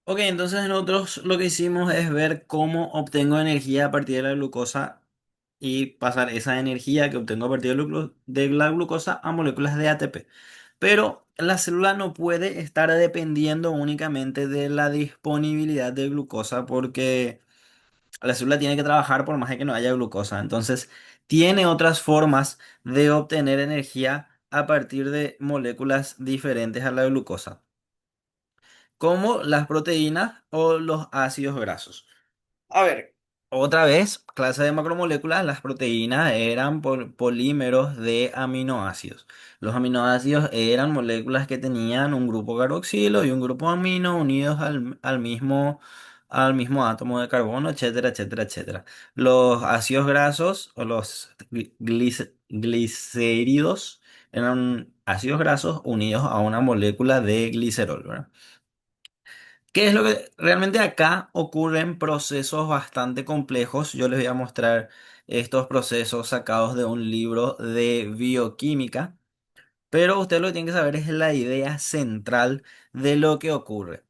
Ok, entonces nosotros lo que hicimos es ver cómo obtengo energía a partir de la glucosa y pasar esa energía que obtengo a partir de la glucosa a moléculas de ATP. Pero la célula no puede estar dependiendo únicamente de la disponibilidad de glucosa porque la célula tiene que trabajar por más de que no haya glucosa. Entonces, tiene otras formas de obtener energía a partir de moléculas diferentes a la glucosa, como las proteínas o los ácidos grasos. A ver, otra vez, clase de macromoléculas, las proteínas eran polímeros de aminoácidos. Los aminoácidos eran moléculas que tenían un grupo carboxilo y un grupo amino unidos al mismo átomo de carbono, etcétera, etcétera, etcétera. Los ácidos grasos o los glicéridos eran ácidos grasos unidos a una molécula de glicerol, ¿verdad? ¿Qué es lo que realmente acá ocurren procesos bastante complejos? Yo les voy a mostrar estos procesos sacados de un libro de bioquímica, pero usted lo que tiene que saber es la idea central de lo que ocurre.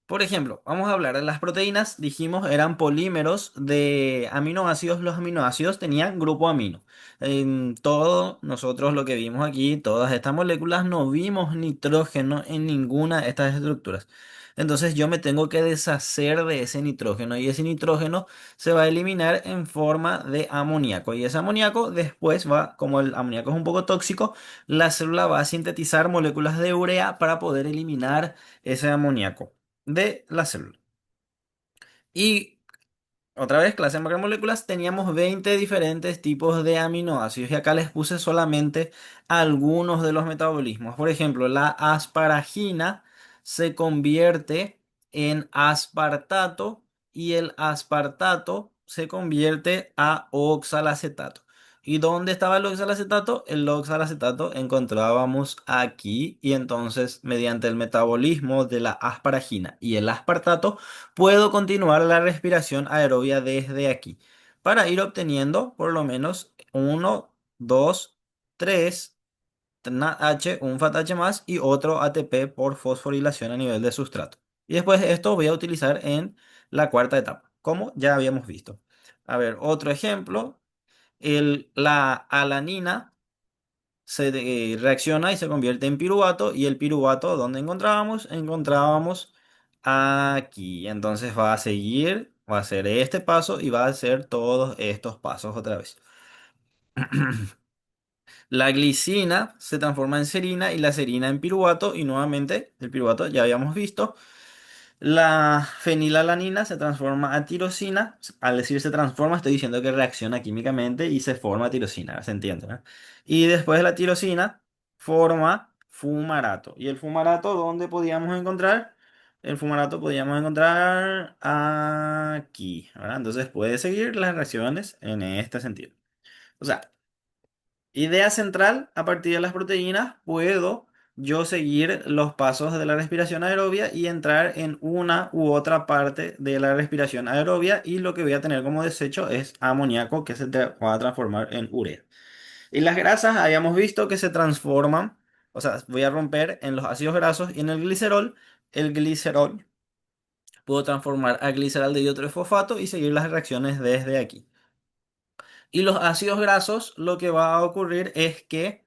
Por ejemplo, vamos a hablar de las proteínas. Dijimos eran polímeros de aminoácidos. Los aminoácidos tenían grupo amino. En todo, nosotros lo que vimos aquí, todas estas moléculas, no vimos nitrógeno en ninguna de estas estructuras. Entonces yo me tengo que deshacer de ese nitrógeno y ese nitrógeno se va a eliminar en forma de amoníaco. Y ese amoníaco después va, como el amoníaco es un poco tóxico, la célula va a sintetizar moléculas de urea para poder eliminar ese amoníaco de la célula. Y otra vez, clase de macromoléculas, teníamos 20 diferentes tipos de aminoácidos y acá les puse solamente algunos de los metabolismos. Por ejemplo, la asparagina se convierte en aspartato y el aspartato se convierte a oxalacetato. ¿Y dónde estaba el oxalacetato? El oxalacetato encontrábamos aquí y entonces mediante el metabolismo de la asparagina y el aspartato puedo continuar la respiración aerobia desde aquí para ir obteniendo por lo menos uno, 2, 3 H, un FATH más y otro ATP por fosforilación a nivel de sustrato. Y después esto voy a utilizar en la cuarta etapa, como ya habíamos visto. A ver, otro ejemplo, la alanina reacciona y se convierte en piruvato. ¿Y el piruvato dónde encontrábamos? Encontrábamos aquí. Entonces va a seguir, va a hacer este paso y va a hacer todos estos pasos otra vez. La glicina se transforma en serina y la serina en piruvato. Y nuevamente, el piruvato ya habíamos visto. La fenilalanina se transforma a tirosina. Al decir se transforma, estoy diciendo que reacciona químicamente y se forma tirosina. ¿Se entiende, no? Y después de la tirosina, forma fumarato. ¿Y el fumarato dónde podíamos encontrar? El fumarato podíamos encontrar aquí, ¿verdad? Entonces puede seguir las reacciones en este sentido. O sea, idea central, a partir de las proteínas puedo yo seguir los pasos de la respiración aerobia y entrar en una u otra parte de la respiración aerobia y lo que voy a tener como desecho es amoníaco que va a transformar en urea. Y las grasas habíamos visto que se transforman, o sea, voy a romper en los ácidos grasos y en el glicerol. El glicerol puedo transformar a gliceraldehído de fosfato y seguir las reacciones desde aquí. Y los ácidos grasos, lo que va a ocurrir es que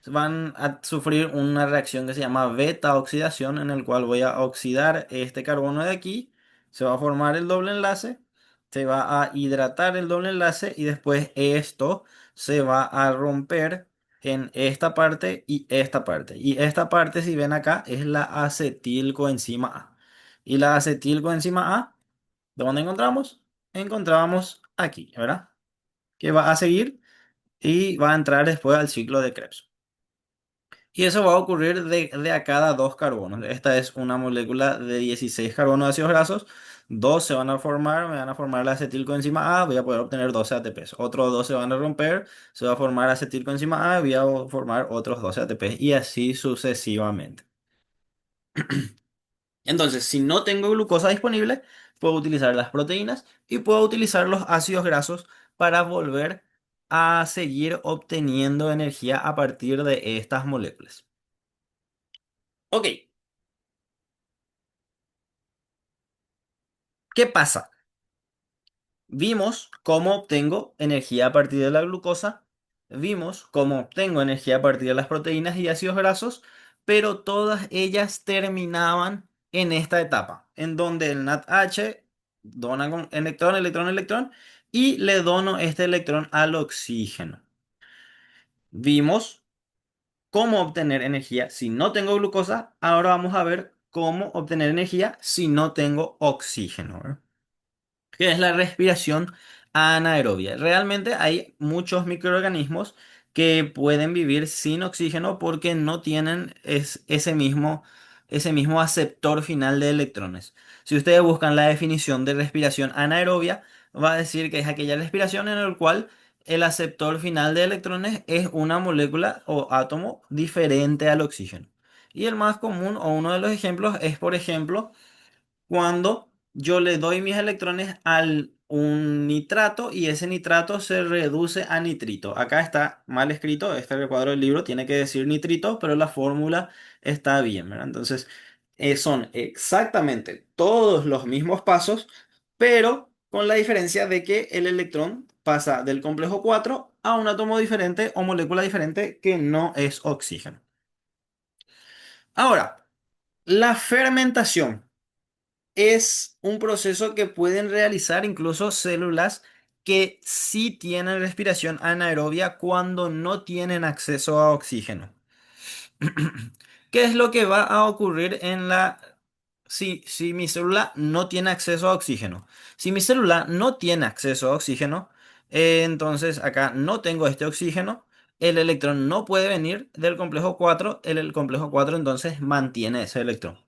van a sufrir una reacción que se llama beta oxidación, en el cual voy a oxidar este carbono de aquí, se va a formar el doble enlace, se va a hidratar el doble enlace y después esto se va a romper en esta parte y esta parte. Y esta parte, si ven acá, es la acetilcoenzima A. Y la acetilcoenzima A, ¿de dónde encontramos? Encontramos aquí, ¿verdad? Que va a seguir y va a entrar después al ciclo de Krebs. Y eso va a ocurrir de a cada dos carbonos. Esta es una molécula de 16 carbonos de ácidos grasos. Dos se van a formar, me van a formar la acetilcoenzima A, voy a poder obtener 12 ATPs. Otros dos se van a romper, se va a formar acetilcoenzima A, voy a formar otros 12 ATPs y así sucesivamente. Entonces, si no tengo glucosa disponible, puedo utilizar las proteínas y puedo utilizar los ácidos grasos para volver a seguir obteniendo energía a partir de estas moléculas. Ok. ¿Qué pasa? Vimos cómo obtengo energía a partir de la glucosa, vimos cómo obtengo energía a partir de las proteínas y ácidos grasos, pero todas ellas terminaban en esta etapa, en donde el NADH dona con electrón, electrón, electrón, y le dono este electrón al oxígeno. Vimos cómo obtener energía si no tengo glucosa, ahora vamos a ver cómo obtener energía si no tengo oxígeno, ¿verdad? Que es la respiración anaerobia. Realmente hay muchos microorganismos que pueden vivir sin oxígeno porque no tienen ese mismo aceptor final de electrones. Si ustedes buscan la definición de respiración anaerobia, va a decir que es aquella respiración en la cual el aceptor final de electrones es una molécula o átomo diferente al oxígeno. Y el más común o uno de los ejemplos es, por ejemplo, cuando yo le doy mis electrones al un nitrato y ese nitrato se reduce a nitrito. Acá está mal escrito, este recuadro del libro tiene que decir nitrito, pero la fórmula está bien, ¿verdad? Entonces, son exactamente todos los mismos pasos, pero con la diferencia de que el electrón pasa del complejo 4 a un átomo diferente o molécula diferente que no es oxígeno. Ahora, la fermentación es un proceso que pueden realizar incluso células que sí tienen respiración anaerobia cuando no tienen acceso a oxígeno. ¿Qué es lo que va a ocurrir si mi célula no tiene acceso a oxígeno? Si mi célula no tiene acceso a oxígeno, entonces acá no tengo este oxígeno, el electrón no puede venir del complejo 4, el complejo 4 entonces mantiene ese electrón.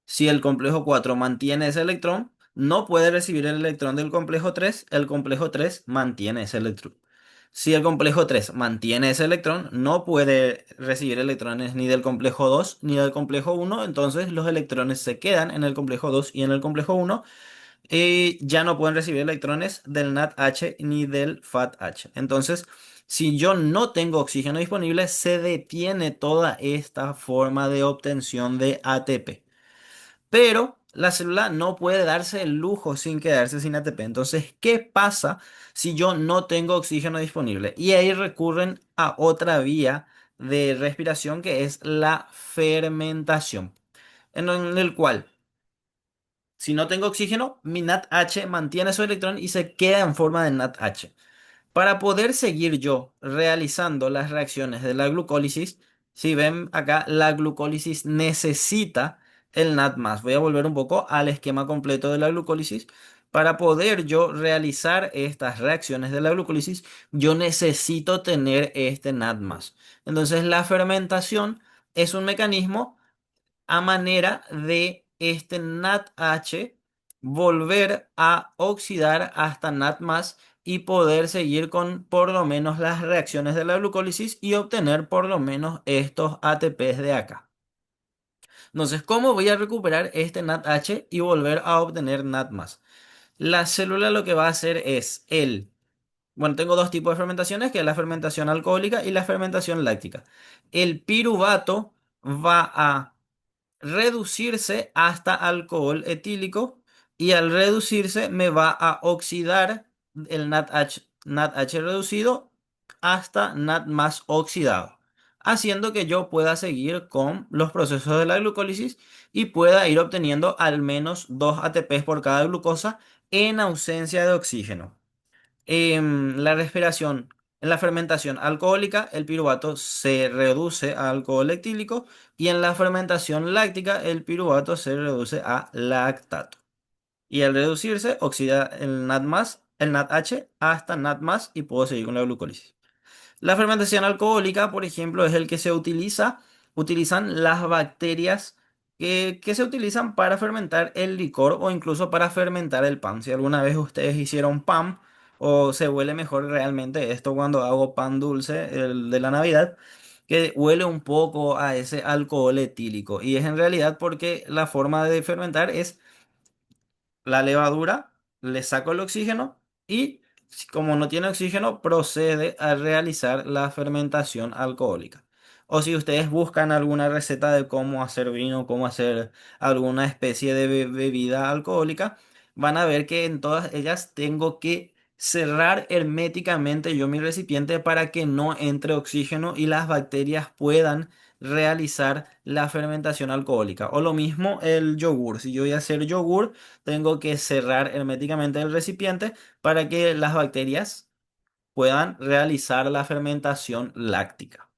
Si el complejo 4 mantiene ese electrón, no puede recibir el electrón del complejo 3, el complejo 3 mantiene ese electrón. Si el complejo 3 mantiene ese electrón, no puede recibir electrones ni del complejo 2 ni del complejo 1, entonces los electrones se quedan en el complejo 2 y en el complejo 1 y ya no pueden recibir electrones del NADH ni del FADH. Entonces, si yo no tengo oxígeno disponible, se detiene toda esta forma de obtención de ATP. Pero la célula no puede darse el lujo sin quedarse sin ATP. Entonces, ¿qué pasa si yo no tengo oxígeno disponible? Y ahí recurren a otra vía de respiración que es la fermentación, en el cual, si no tengo oxígeno, mi NADH mantiene su electrón y se queda en forma de NADH. Para poder seguir yo realizando las reacciones de la glucólisis, si ven acá, la glucólisis necesita el NAD+. Voy a volver un poco al esquema completo de la glucólisis. Para poder yo realizar estas reacciones de la glucólisis, yo necesito tener este NAD+. Entonces, la fermentación es un mecanismo a manera de este NADH volver a oxidar hasta NAD+ y poder seguir con por lo menos las reacciones de la glucólisis y obtener por lo menos estos ATPs de acá. Entonces, ¿cómo voy a recuperar este NADH y volver a obtener NAD+? La célula lo que va a hacer es bueno, tengo dos tipos de fermentaciones, que es la fermentación alcohólica y la fermentación láctica. El piruvato va a reducirse hasta alcohol etílico y al reducirse me va a oxidar el NADH reducido hasta NAD más oxidado, haciendo que yo pueda seguir con los procesos de la glucólisis y pueda ir obteniendo al menos 2 ATPs por cada glucosa en ausencia de oxígeno. La respiración, en la fermentación alcohólica, el piruvato se reduce a alcohol etílico y en la fermentación láctica, el piruvato se reduce a lactato. Y al reducirse, oxida el NAD+, el NADH hasta NAD+, y puedo seguir con la glucólisis. La fermentación alcohólica, por ejemplo, es el que utilizan las bacterias que se utilizan para fermentar el licor o incluso para fermentar el pan. Si alguna vez ustedes hicieron pan o se huele mejor realmente esto cuando hago pan dulce, el de la Navidad, que huele un poco a ese alcohol etílico. Y es en realidad porque la forma de fermentar es la levadura, le saco el oxígeno y como no tiene oxígeno, procede a realizar la fermentación alcohólica. O si ustedes buscan alguna receta de cómo hacer vino, cómo hacer alguna especie de bebida alcohólica, van a ver que en todas ellas tengo que cerrar herméticamente yo mi recipiente para que no entre oxígeno y las bacterias puedan realizar la fermentación alcohólica. O lo mismo el yogur. Si yo voy a hacer yogur, tengo que cerrar herméticamente el recipiente para que las bacterias puedan realizar la fermentación láctica.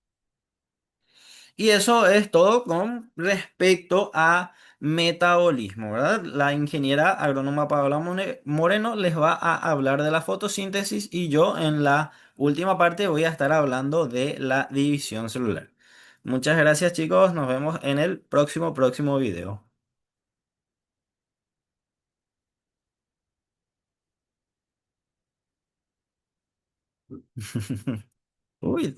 Y eso es todo con respecto a metabolismo, ¿verdad? La ingeniera agrónoma Paola Moreno les va a hablar de la fotosíntesis y yo en la última parte voy a estar hablando de la división celular. Muchas gracias, chicos, nos vemos en el próximo video. Uy.